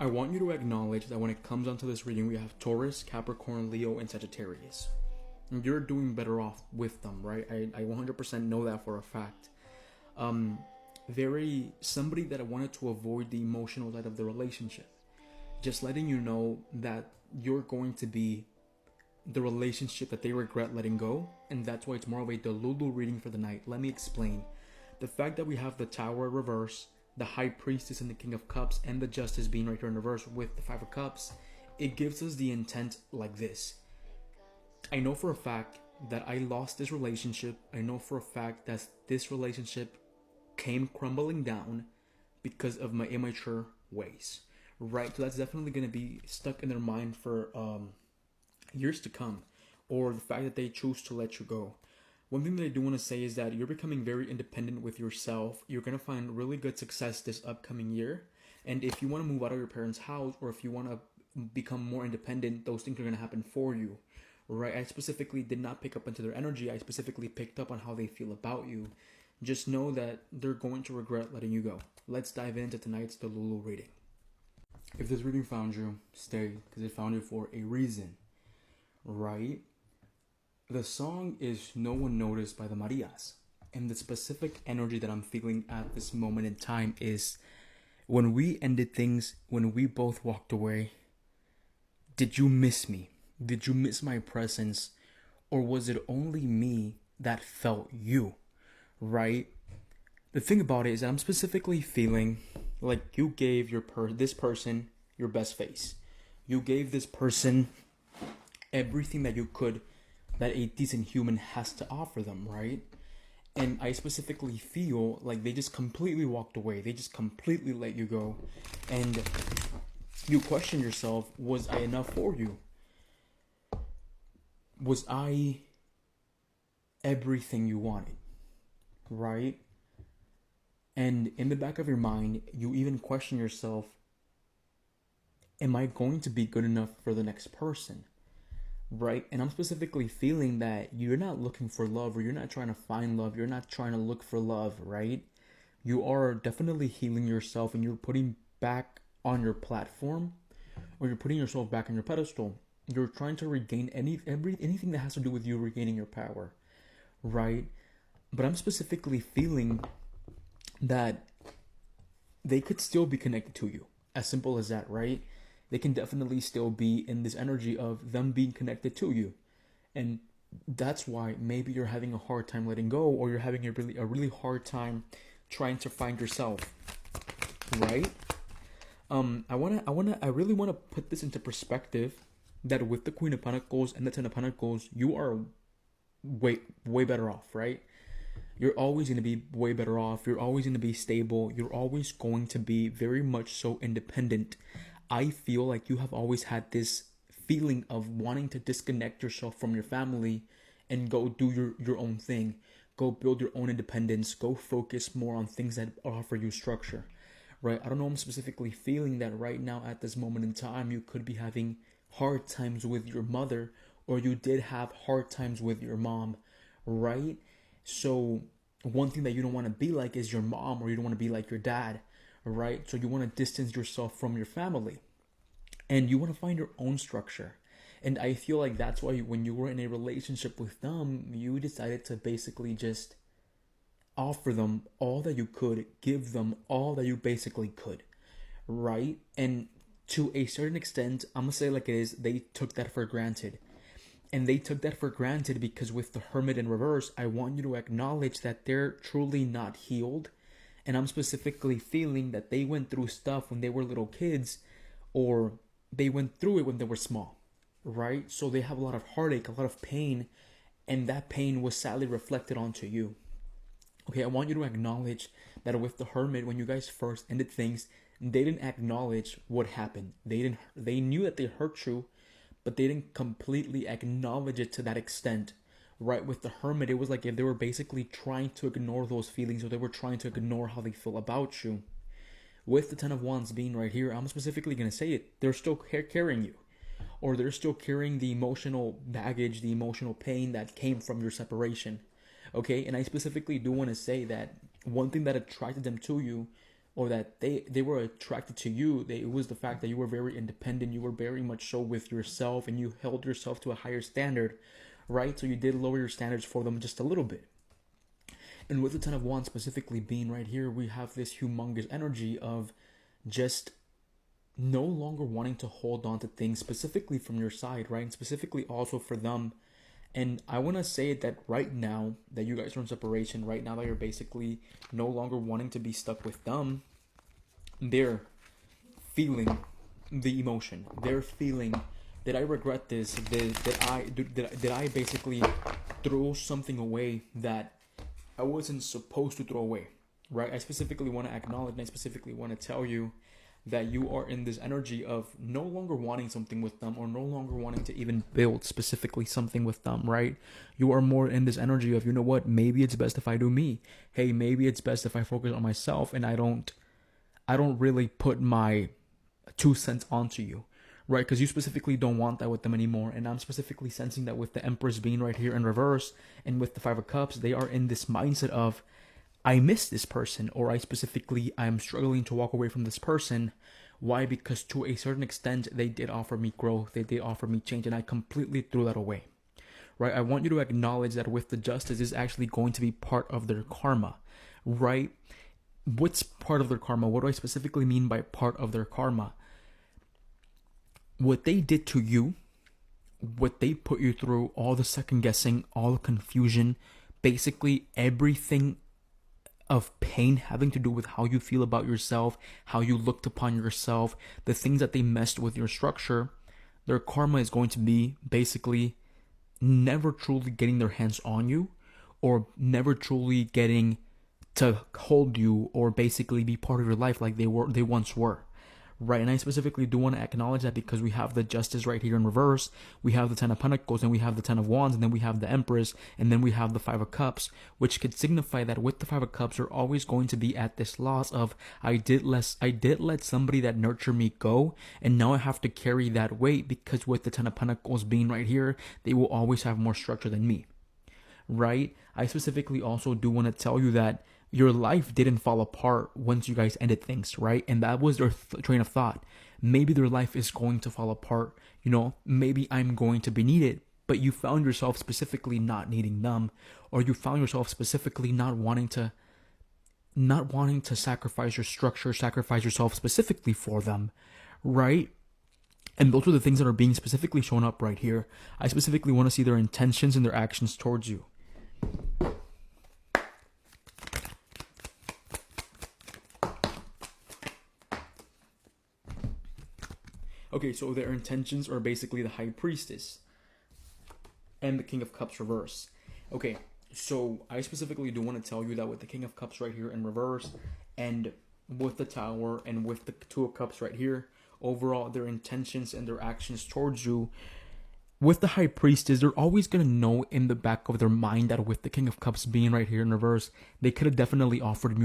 I want you to acknowledge that when it comes onto this reading, we have Taurus, Capricorn, Leo, and Sagittarius. You're doing better off with them, right? I 100% know that for a fact. Very somebody that I wanted to avoid the emotional side of the relationship. Just letting you know that you're going to be the relationship that they regret letting go, and that's why it's more of a Delulu reading for the night. Let me explain. The fact that we have the Tower reverse, the High Priestess and the King of Cups, and the Justice being right here in reverse with the Five of Cups, it gives us the intent like this. I know for a fact that I lost this relationship. I know for a fact that this relationship came crumbling down because of my immature ways, right? So that's definitely going to be stuck in their mind for years to come, or the fact that they choose to let you go. One thing that I do want to say is that you're becoming very independent with yourself. You're going to find really good success this upcoming year. And if you want to move out of your parents' house, or if you want to become more independent, those things are going to happen for you, right? I specifically did not pick up into their energy. I specifically picked up on how they feel about you. Just know that they're going to regret letting you go. Let's dive into tonight's Delulu reading. If this reading found you, stay, because it found you for a reason, right? The song is No One Noticed by the Marias. And the specific energy that I'm feeling at this moment in time is when we ended things, when we both walked away, did you miss me? Did you miss my presence? Or was it only me that felt you? Right? The thing about it is that I'm specifically feeling like you gave this person your best face. You gave this person everything that you could, that a decent human has to offer them, right? And I specifically feel like they just completely walked away. They just completely let you go. And you question yourself, was I enough for you? Was I everything you wanted? Right? And in the back of your mind, you even question yourself, am I going to be good enough for the next person? Right? And I'm specifically feeling that you're not looking for love, or you're not trying to find love. You're not trying to look for love, right? You are definitely healing yourself, and you're putting back on your platform, or you're putting yourself back on your pedestal. You're trying to regain anything that has to do with you regaining your power, right? But I'm specifically feeling that they could still be connected to you. As simple as that, right? They can definitely still be in this energy of them being connected to you. And that's why maybe you're having a hard time letting go, or you're having a really hard time trying to find yourself, right? I really wanna put this into perspective, that with the Queen of Pentacles and the Ten of Pentacles, you are way better off, right? You're always going to be way better off. You're always going to be stable. You're always going to be very much so independent. I feel like you have always had this feeling of wanting to disconnect yourself from your family and go do your own thing. Go build your own independence. Go focus more on things that offer you structure, right? I don't know, I'm specifically feeling that right now at this moment in time, you could be having hard times with your mother, or you did have hard times with your mom, right? So one thing that you don't want to be like is your mom, or you don't want to be like your dad, right? So you want to distance yourself from your family, and you want to find your own structure. And I feel like that's why when you were in a relationship with them, you decided to basically just offer them all that you could, give them all that you basically could, right? And to a certain extent, I'm gonna say like it is, they took that for granted. And they took that for granted because with the Hermit in reverse, I want you to acknowledge that they're truly not healed. And I'm specifically feeling that they went through stuff when they were little kids, or they went through it when they were small, right? So they have a lot of heartache, a lot of pain, and that pain was sadly reflected onto you. Okay, I want you to acknowledge that with the Hermit, when you guys first ended things, they didn't acknowledge what happened. They knew that they hurt you, but they didn't completely acknowledge it to that extent, right? With the Hermit, it was like if they were basically trying to ignore those feelings, or they were trying to ignore how they feel about you. With the Ten of Wands being right here, I'm specifically going to say it, they're still carrying you, or they're still carrying the emotional baggage, the emotional pain that came from your separation, okay? And I specifically do want to say that one thing that attracted them to you or that they were attracted to you. It was the fact that you were very independent, you were very much so with yourself, and you held yourself to a higher standard, right? So you did lower your standards for them just a little bit. And with the Ten of Wands specifically being right here, we have this humongous energy of just no longer wanting to hold on to things specifically from your side, right? And specifically also for them. And I want to say that right now that you guys are in separation, right now that you're basically no longer wanting to be stuck with them, they're feeling the emotion. They're feeling that I regret this, that I basically throw something away that I wasn't supposed to throw away, right? I specifically want to acknowledge, and I specifically want to tell you that you are in this energy of no longer wanting something with them, or no longer wanting to even build specifically something with them, right? You are more in this energy of, you know what, maybe it's best if I do me. Hey, maybe it's best if I focus on myself and I don't really put my 2 cents onto you, right? Because you specifically don't want that with them anymore. And I'm specifically sensing that with the Empress being right here in reverse, and with the Five of Cups, they are in this mindset of, I miss this person, or I'm struggling to walk away from this person. Why? Because to a certain extent, they did offer me growth, they did offer me change, and I completely threw that away, right? I want you to acknowledge that with the Justice is actually going to be part of their karma, right? What's part of their karma? What do I specifically mean by part of their karma? What they did to you, what they put you through, all the second guessing, all the confusion, basically everything of pain having to do with how you feel about yourself, how you looked upon yourself, the things that they messed with your structure, their karma is going to be basically never truly getting their hands on you, or never truly getting to hold you or basically be part of your life like they once were. Right, and I specifically do want to acknowledge that because we have the Justice right here in reverse, we have the Ten of Pentacles, and we have the Ten of Wands, and then we have the Empress, and then we have the Five of Cups, which could signify that with the Five of Cups, you're always going to be at this loss of, I did let somebody that nurtured me go, and now I have to carry that weight, because with the Ten of Pentacles being right here, they will always have more structure than me. Right? I specifically also do want to tell you that your life didn't fall apart once you guys ended things, right? And that was their train of thought. Maybe their life is going to fall apart. You know, maybe I'm going to be needed, but you found yourself specifically not needing them, or you found yourself specifically not wanting to sacrifice your structure, sacrifice yourself specifically for them, right? And those are the things that are being specifically shown up right here. I specifically want to see their intentions and their actions towards you. Okay, so their intentions are basically the High Priestess and the King of Cups reverse. Okay, so I specifically do want to tell you that with the King of Cups right here in reverse, and with the Tower, and with the Two of Cups right here, overall, their intentions and their actions towards you, with the High Priestess, they're always going to know in the back of their mind that with the King of Cups being right here in reverse, they could have definitely offered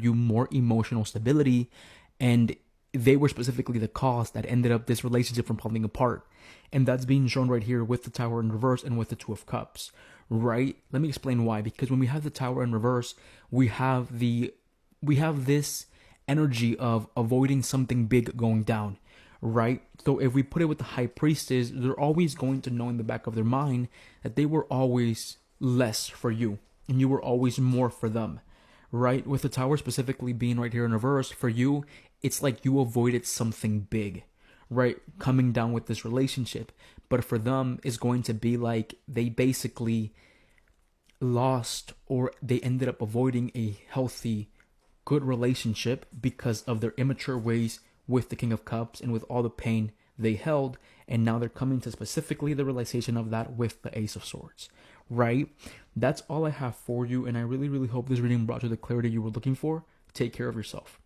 you more emotional stability, and they were specifically the cause that ended up this relationship from falling apart. And that's being shown right here with the Tower in reverse and with the Two of Cups, right? Let me explain why. Because when we have the Tower in reverse, we have this energy of avoiding something big going down, right? So if we put it with the High Priestess, they're always going to know in the back of their mind that they were always less for you, and you were always more for them, right? With the Tower specifically being right here in reverse, for you, it's like you avoided something big, right? Coming down with this relationship. But for them, it's going to be like they basically lost, or they ended up avoiding a healthy, good relationship because of their immature ways with the King of Cups and with all the pain they held. And now they're coming to specifically the realization of that with the Ace of Swords, right? That's all I have for you. And I really, really hope this reading brought you the clarity you were looking for. Take care of yourself.